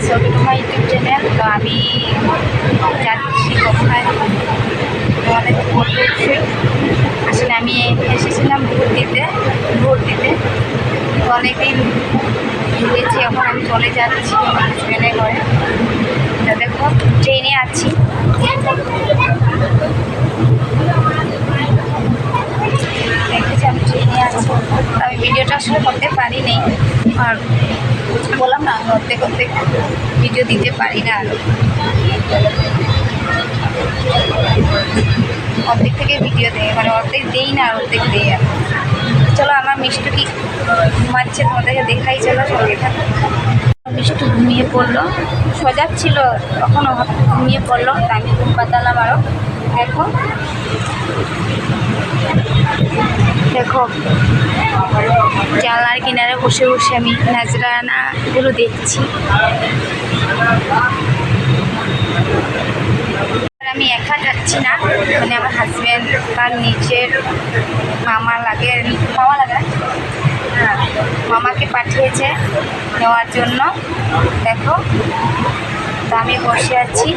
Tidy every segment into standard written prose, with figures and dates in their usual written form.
Guys, welcome to my YouTube channel. তো আমি যাচ্ছি কোথায় তোমাদের বলবো। আসলে আমি এসেছিলাম ভোট দিতে তো অনেকদিন ঘুরেছি। এখন আমি চলে যাচ্ছি ট্রেনে করে। তো দেখো ট্রেনে আছি। দেখেছি আমি ট্রেনে আছি। আমি ভিডিওটা আসলে করতে পারিনি, আর বললাম না অর্ধেক ভিডিও দিতে পারি না। অর্ধেক থেকে ভিডিও দেয়, মানে অর্ধেক দেই না আর অর্ধেক দেই। আর চলো আমার মিষ্টু কি ঘুমাচ্ছে তোমাদেরকে দেখাই, চলো সঙ্গে থাকো। মিষ্টু ঘুমিয়ে পড়লো, সজাগ ছিল তখনও ঘুমিয়ে পড়লো। তা আমি ঘুম পাতালাম আরও। এখন দেখো জানলার কিনারে বসে বসে আমি নাজরানাগুলো দেখছি। আমি একা যাচ্ছি না, মানে আমার হাজব্যান্ড তার নিজের মামা লাগে হ্যাঁ, মামাকে পাঠিয়েছে নেওয়ার জন্য। দেখো তো আমি বসে আছি,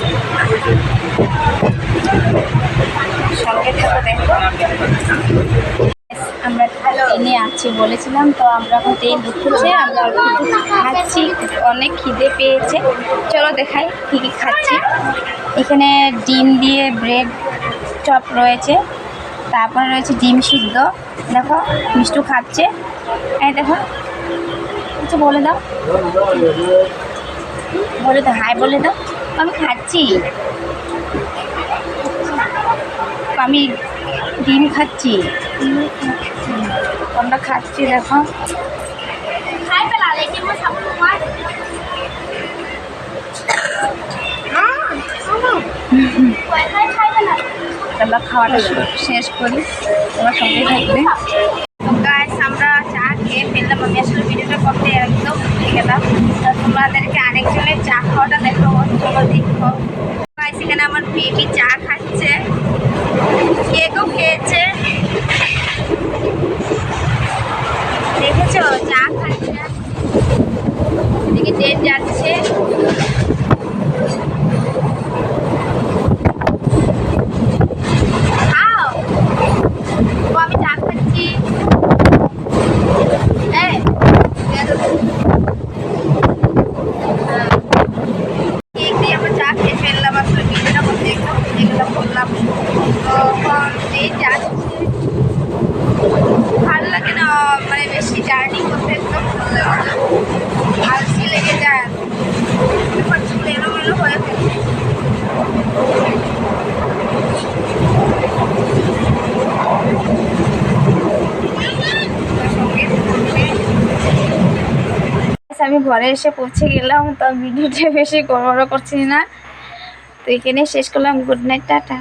সঙ্গে থাকো। দেখো আমরা ট্রেনে আছি বলেছিলাম, তো আমরা এখন ট্রেন ঢুকেছে। আমরা খাচ্ছি, অনেক খিদে পেয়েছে। চলো দেখাই কী কী খাচ্ছি। এখানে ডিম দিয়ে ব্রেড চপ রয়েছে, তারপরে রয়েছে ডিম সিদ্ধ। দেখো মিষ্টু খাচ্ছে। এই দেখো কিছু বলে দাও, হাই বলে দাও। আমি খাচ্ছি, আমি ডিম খাচ্ছি, আমরা খাচ্ছি। দেখো আমরা খাওয়াটা শেষ করি, তোমার সঙ্গে থাকবে। তো গাইস আমরা চা খেয়ে ফেললাম। আমি আসলে ভিডিওটা করতে একদম ভুলে গেলাম। তোমাদেরকে আরেকজনের চা খাওয়াটা দেখো, চলো দেখো। গাইস এখানে আমার বেবি চা খাচ্ছে, কেকও খেয়েছে, দেখেছো চা খাচ্ছে। এদিকে ট্রেন যাচ্ছে। আমি চা খাচ্ছি। কেক দিয়ে আমরা চা খেয়ে ফেললাম। আসলে ভিডিওটা করতে এগুলো করলাম। তখন ট্রেন যাচ্ছে, ভালো লাগে না, মানে বেশি জার্নি করতে একদম ভালো লাগে না, আলসি লেগে যায়। চুল এলোমেলো হয়ে ফেলে। আমি ঘরে এসে পৌঁছে গেলাম। তো ভিডিওটা বেশি বড় করছি না, তো এখানে শেষ করলাম। Good night, tata.